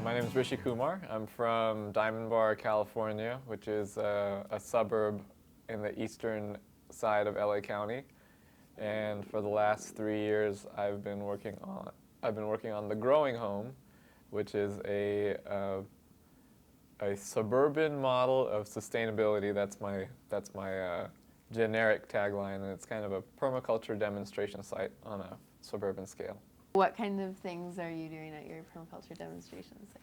My name is Rishi Kumar. I'm from Diamond Bar, California, which is a suburb in the eastern side of LA County. And for the last 3 years, I've been working on the Growing Home, which is a suburban model of sustainability. That's my generic tagline, and it's kind of a permaculture demonstration site on a suburban scale. What kind of things are you doing at your permaculture demonstration site?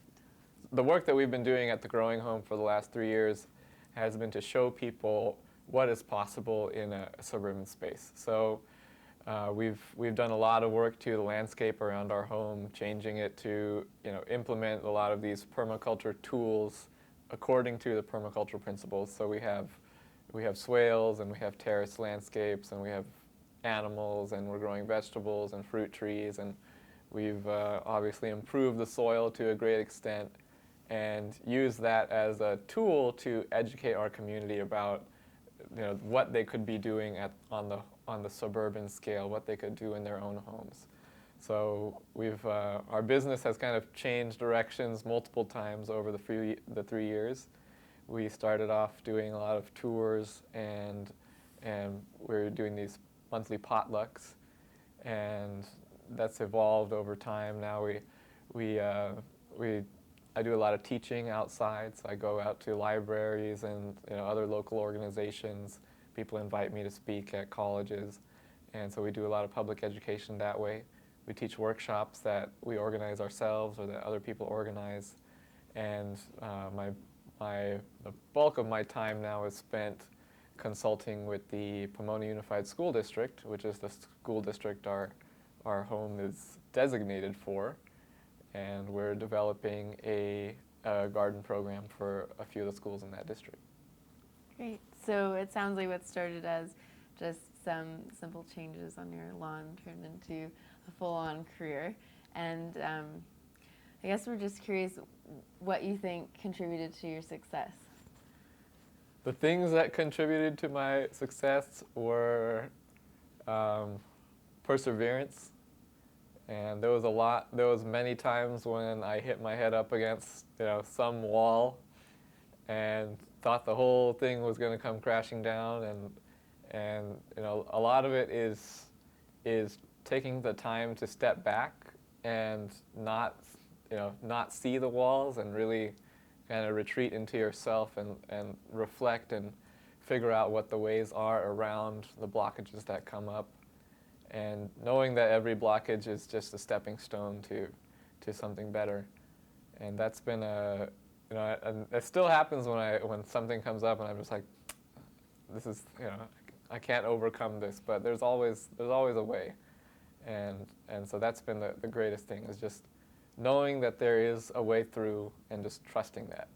The work that we've been doing at the Growing Home for the last 3 years has been to show people what is possible in a suburban space. So we've done a lot of work to the landscape around our home, changing it to implement a lot of these permaculture tools according to the permaculture principles. So we have swales, and we have terraced landscapes, and we have animals, and we're growing vegetables and fruit trees, and we've obviously improved the soil to a great extent and use that as a tool to educate our community about what they could be doing on the suburban scale, what they could do in their own homes. So our business has kind of changed directions multiple times over the 3 years. We started off doing a lot of tours, and we're doing these monthly potlucks, and that's evolved over time. Now I do a lot of teaching outside, so I go out to libraries and other local organizations. People invite me to speak at colleges, and so we do a lot of public education that way. We teach workshops that we organize ourselves or that other people organize, and the bulk of my time now is spent consulting with the Pomona Unified School District, which is the school district our home is designated for. And we're developing a garden program for a few of the schools in that district. Great. So it sounds like what started as just some simple changes on your lawn turned into a full-on career. And I guess we're just curious what you think contributed to your success. The things that contributed to my success were perseverance. And there was many times when I hit my head up against some wall and thought the whole thing was going to come crashing down, and a lot of it is taking the time to step back and not see the walls and really kind of retreat into yourself and reflect and figure out what the ways are around the blockages that come up. And knowing that every blockage is just a stepping stone to something better. And that's been and it still happens when something comes up and I'm just like, this is, I can't overcome this, but there's always a way. And so that's been the greatest thing, is just knowing that there is a way through and just trusting that.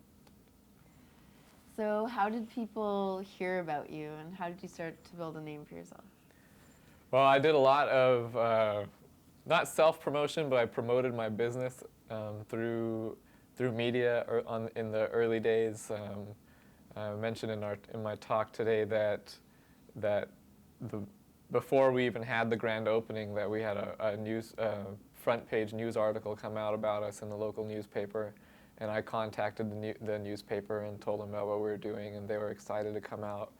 So how did people hear about you, and how did you start to build a name for yourself? Well, I did a lot of, not self-promotion, but I promoted my business through media in the early days. I mentioned in my talk today that before we even had the grand opening, that we had a front page news article come out about us in the local newspaper, and I contacted the newspaper and told them about what we were doing, and they were excited to come out.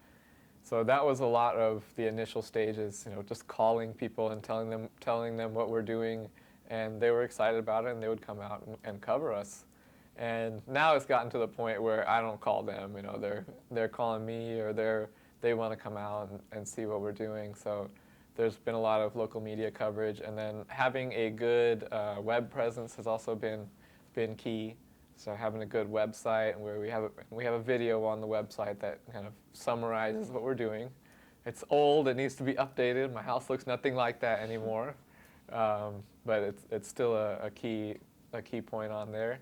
So that was a lot of the initial stages, just calling people and telling them what we're doing, and they were excited about it, and they would come out and cover us. And now it's gotten to the point where I don't call them, they're calling me, or they want to come out and see what we're doing. So there's been a lot of local media coverage, and then having a good web presence has also been key. So having a good website, and where we have a video on the website that kind of summarizes what we're doing. It's old; it needs to be updated. My house looks nothing like that anymore, but it's still a key point on there.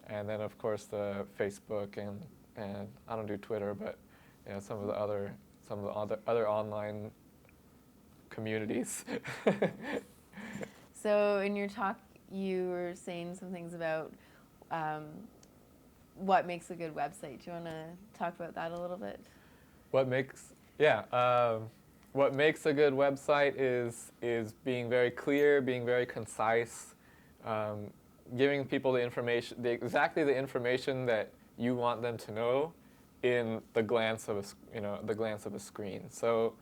And then of course the Facebook and I don't do Twitter, but some of the other online communities. So in your talk, you were saying some things about what makes a good website. Do you want to talk about that a little bit? What makes a good website is being very clear, being very concise, giving people the information, exactly the information that you want them to know, in the glance of the glance of a screen. So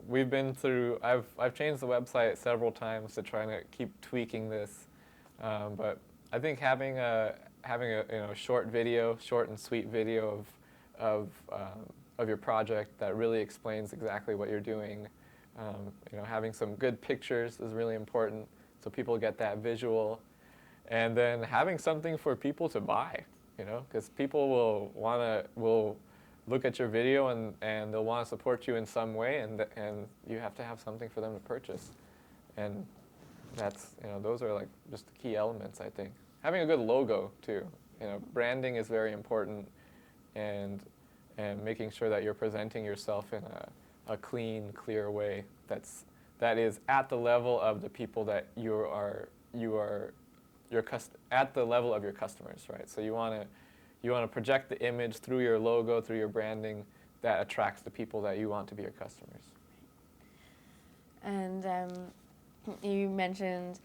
we've been through. I've changed the website several times to try to keep tweaking this, but I think having a short video, short and sweet video of your project that really explains exactly what you're doing. Having some good pictures is really important, so people get that visual, and then having something for people to buy. Because people will look at your video and they'll want to support you in some way, and you have to have something for them to purchase, and that's those are like just the key elements, I think. Having a good logo too. Branding is very important, and making sure that you're presenting yourself in a clean, clear way that is at the level of the people that you are at the level of your customers, right? So you want to project the image through your logo, through your branding, that attracts the people that you want to be your customers. And you mentioned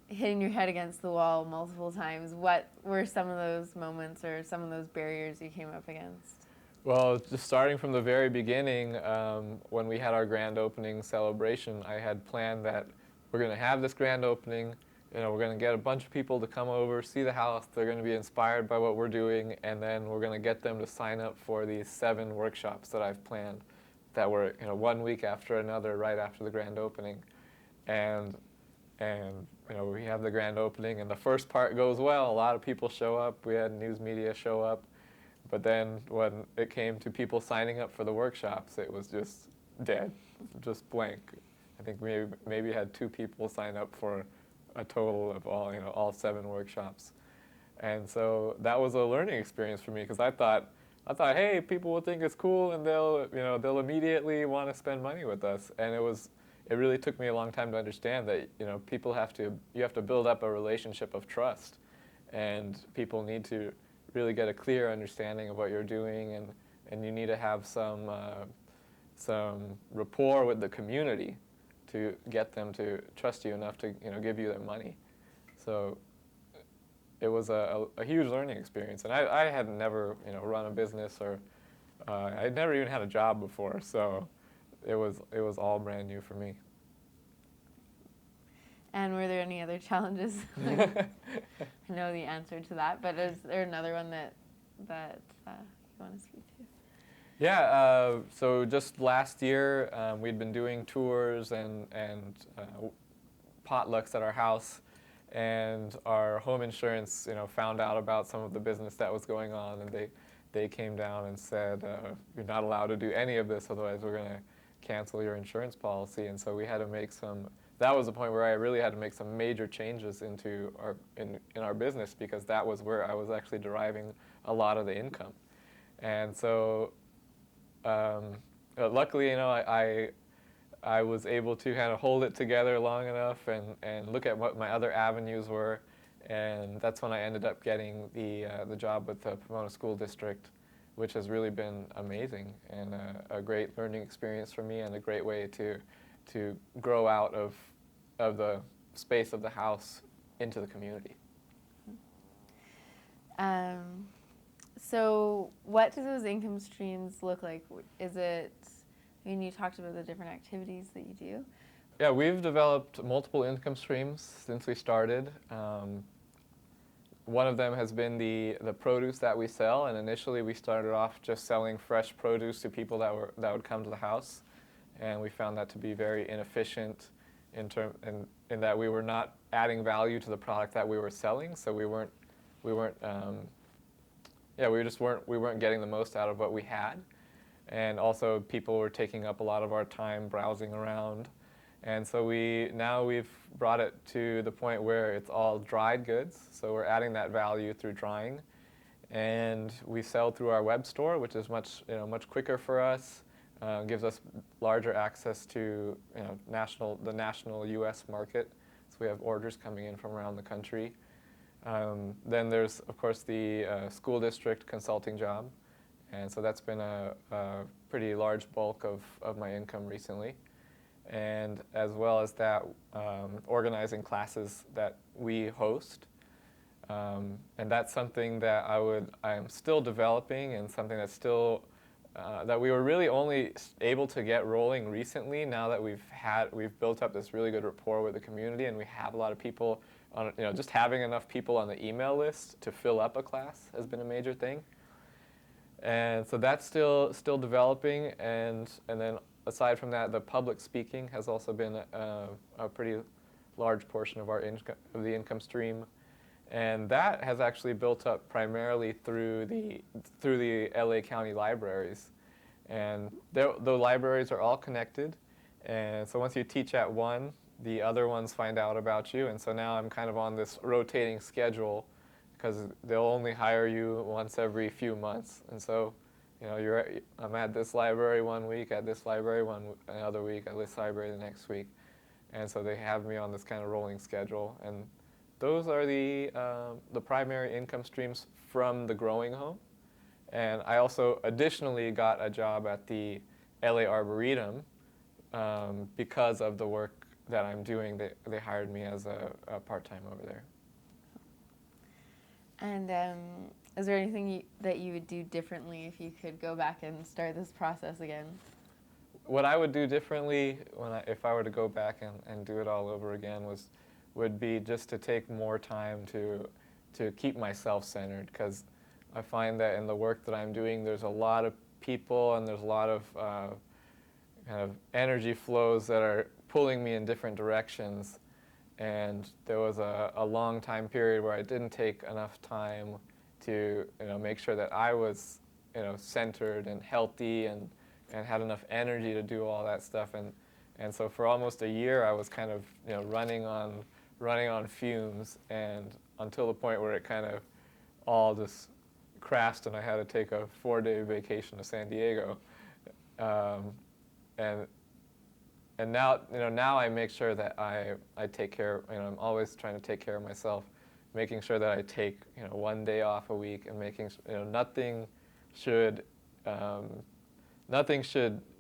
hitting your head against the wall multiple times. What were some of those moments or some of those barriers you came up against? Well, just starting from the very beginning, when we had our grand opening celebration, I had planned that we're going to have this grand opening. We're going to get a bunch of people to come over, see the house. They're going to be inspired by what we're doing, and then we're going to get them to sign up for these 7 workshops that I've planned that were 1 week after another, right after the grand opening. And we have the grand opening, and the first part goes well. A lot of people show up. We had news media show up. But then when it came to people signing up for the workshops, it was just dead, just blank. I think maybe had 2 people sign up for a total of all 7 workshops. And so that was a learning experience for me, because I thought, hey, people will think it's cool and they'll immediately want to spend money with us. And it really took me a long time to understand that you have to build up a relationship of trust, and people need to really get a clear understanding of what you're doing, and you need to have some rapport with the community to get them to trust you enough to give you their money. So it was a huge learning experience, and I had never run a business, or I'd never even had a job before, so it was all brand new for me. And were there any other challenges? I know the answer to that, but is there another one that you want to speak to? Yeah, so just last year, we'd been doing tours and potlucks at our house, and our home insurance, found out about some of the business that was going on, and they came down and said, you're not allowed to do any of this, otherwise we're going to cancel your insurance policy. And so we had to make that was the point where I really had to make some major changes in our business, because that was where I was actually deriving a lot of the income. And so luckily, I was able to kind of hold it together long enough and look at what my other avenues were, and that's when I ended up getting the job with the Pomona School District, which has really been amazing and a great learning experience for me, and a great way to grow out of the space of the house into the community. So what do those income streams look like? You talked about the different activities that you do. Yeah, we've developed multiple income streams since we started. One of them has been the produce that we sell, and initially we started off just selling fresh produce to people that would come to the house, and we found that to be very inefficient in that we were not adding value to the product that we were selling, so we weren't getting the most out of what we had, and also people were taking up a lot of our time browsing around. And so we've brought it to the point where it's all dried goods, so we're adding that value through drying, and we sell through our web store, which is much quicker for us, gives us larger access to the national U.S. market, so we have orders coming in from around the country. Then there's, of course, the school district consulting job, and so that's been a pretty large bulk of my income recently. and as well as that, organizing classes that we host. And that's something that I'm still developing, and something that's still, that we were really only able to get rolling recently, now that we've built up this really good rapport with the community, and we have a lot of people on, just having enough people on the email list to fill up a class has been a major thing. And so that's still developing, and then aside from that, the public speaking has also been a pretty large portion of the income stream. And that has actually built up primarily through the LA County libraries. And the libraries are all connected. And so once you teach at one, the other ones find out about you. And so now I'm kind of on this rotating schedule, because they'll only hire you once every few months. And so, I'm at this library one week, at this library another week, at this library the next week. And so they have me on this kind of rolling schedule. And those are the primary income streams from the growing home. And I also additionally got a job at the LA Arboretum because of the work that I'm doing. They hired me as a part-time over there. And is there anything that you would do differently if you could go back and start this process again? What I would do differently if I were to go back and do it all over again would be just to take more time to keep myself centered, because I find that in the work that I'm doing, there's a lot of people and there's a lot of kind of energy flows that are pulling me in different directions. And there was a long time period where I didn't take enough time to make sure that I was centered and healthy and had enough energy to do all that stuff. And so for almost a year I was kind of running on fumes, and until the point where it kind of all just crashed and I had to take a 4-day vacation to San Diego. And now I make sure that I take care. I'm always trying to take care of myself, making sure that I take 1 day off a week, and making nothing should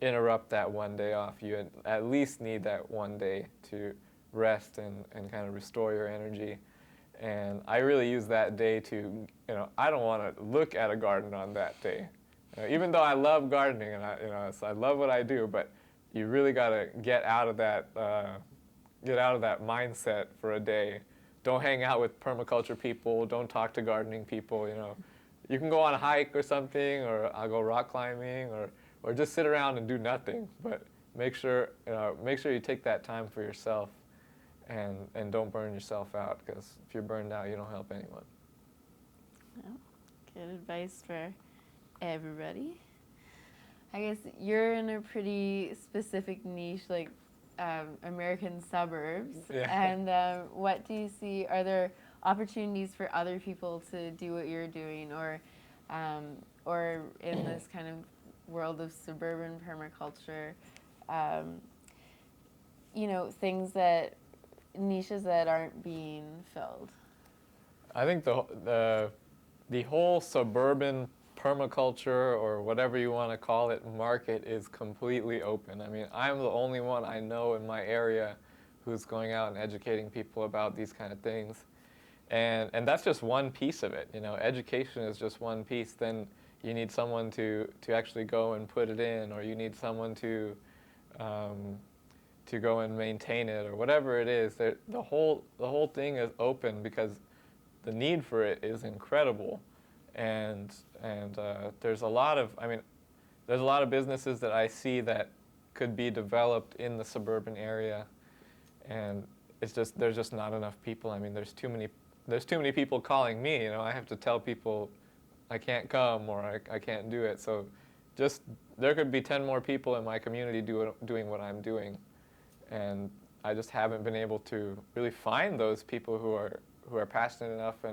interrupt that 1 day off. You at least need that 1 day to rest and kind of restore your energy. And I really use that day to, I don't want to look at a garden on that day. Even though I love gardening and I love what I do, but you really got to get out of that mindset for a day. Don't hang out with permaculture people. Don't talk to gardening people. You can go on a hike or something, or I'll go rock climbing, or just sit around and do nothing. But make sure you take that time for yourself, and don't burn yourself out, because if you're burned out, you don't help anyone. Well, good advice for everybody. I guess you're in a pretty specific niche, like American suburbs. Yeah. And what do you see? Are there opportunities for other people to do what you're doing, or in this kind of world of suburban permaculture? Niches that aren't being filled. I think the whole suburban permaculture, or whatever you want to call it, market is completely open. I mean, I'm the only one I know in my area who's going out and educating people about these kind of things. And that's just one piece of it. Education is just one piece. Then you need someone to actually go and put it in, or you need someone to go and maintain it, or whatever it is. The whole thing is open, because the need for it is incredible. And there's a lot of businesses that I see that could be developed in the suburban area, and there's just not enough people. I mean, there's too many people calling me. I have to tell people I can't come, or I can't do it. So there could be 10 more people in my community doing what I'm doing, and I just haven't been able to really find those people who are passionate enough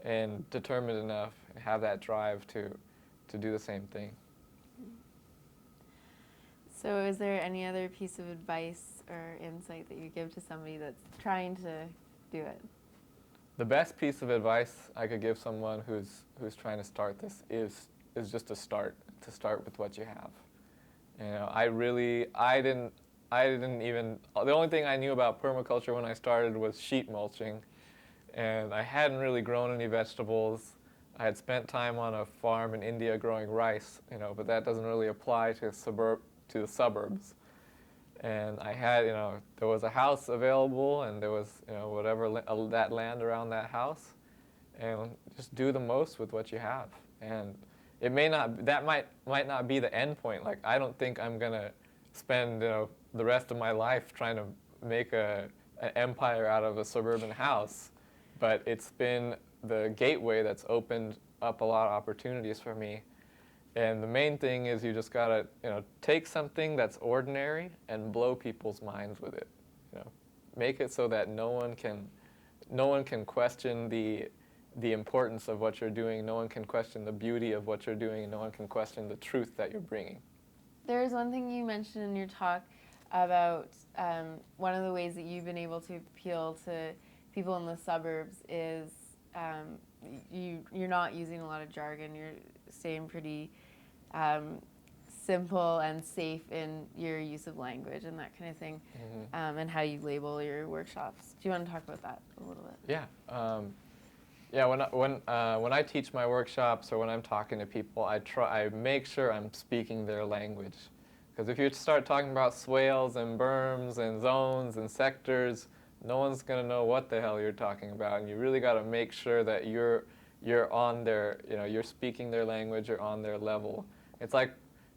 and determined enough, and have that drive to do the same thing. So is there any other piece of advice or insight that you give to somebody that's trying to do it? The best piece of advice I could give someone who's trying to start this is just to start with what you have. I I didn't even, the only thing I knew about permaculture when I started was sheet mulching, and I hadn't really grown any vegetables. I had spent time on a farm in India growing rice, but that doesn't really apply to the suburbs. And I had, there was a house available, and there was, whatever that land around that house, and just do the most with what you have. And it may not, that might not be the end point. Like, I don't think I'm gonna spend, the rest of my life trying to make an empire out of a suburban house, but it's been the gateway that's opened up a lot of opportunities for me. And the main thing is you just gotta, take something that's ordinary and blow people's minds with it. Make it so that no one can question the importance of what you're doing. No one can question the beauty of what you're doing. And no one can question the truth that you're bringing. There's one thing you mentioned in your talk about one of the ways that you've been able to appeal to people in the suburbs is you're not using a lot of jargon. You're staying pretty simple and safe in your use of language and that kind of thing, and how you label your workshops. Do you want to talk about that a little bit? Yeah. When I teach my workshops or when I'm talking to people, I make sure I'm speaking their language. Because if you start talking about swales and berms and zones and sectors, no one's going to know what the hell you're talking about. And you really got to make sure that you're on their, you're speaking their language, you're on their level. It's like,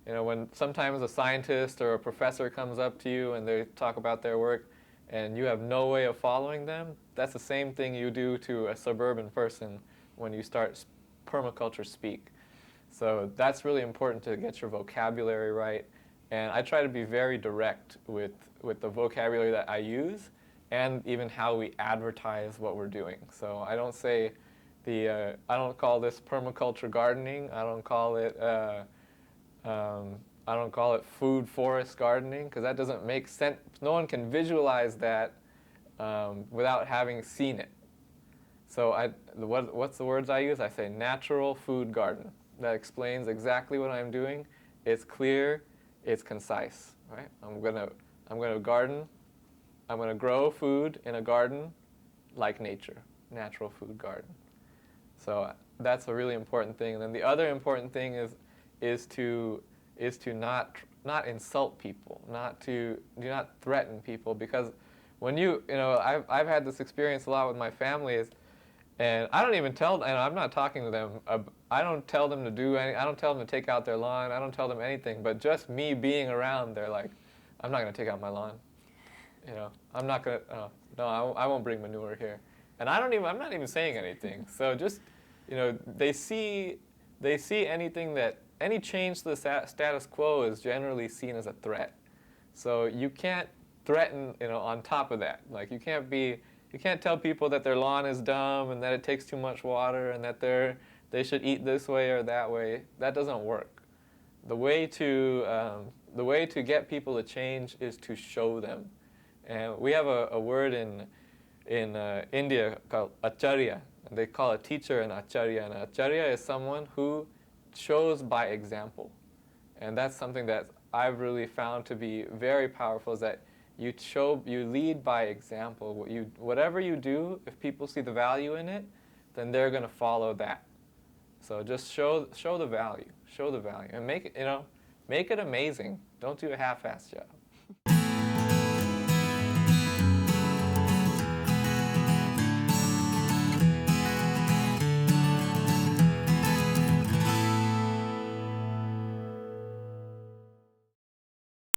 when sometimes a scientist or a professor comes up to you and they talk about their work and you have no way of following them, that's the same thing you do to a suburban person when you start permaculture speak. So that's really important to get your vocabulary right. And I try to be very direct with the vocabulary that I use and even how we advertise what we're doing. So I don't say I don't call this permaculture gardening. I don't call it food forest gardening, because that doesn't make sense. No one can visualize that without having seen it. So what's the words I use? I say natural food garden. That explains exactly what I'm doing. It's clear. It's concise, right? I'm gonna garden. I'm gonna grow food in a garden like nature, natural food garden. So that's a really important thing. And then the other important thing is to not insult people, do not threaten people, because when I've had this experience a lot with my family and I don't even tell, and I'm not talking to them. I don't tell them to do any. I don't tell them to take out their lawn. I don't tell them anything. But just me being around, they're like, I'm not going to take out my lawn. I'm not going to. No, I won't bring manure here. And I'm not even saying anything. So just, they see any change to the status quo is generally seen as a threat. So you can't threaten, on top of that. Like you can't tell people that their lawn is dumb and that it takes too much water and that they should eat this way or that way. That doesn't work. The way to get people to change is to show them. And we have a word in India called acharya. They call a teacher an acharya. And an acharya is someone who shows by example. And that's something that I've really found to be very powerful, is that you lead by example. Whatever you do, if people see the value in it, then they're going to follow that. So just show the value, and make it amazing. Don't do a half-assed job.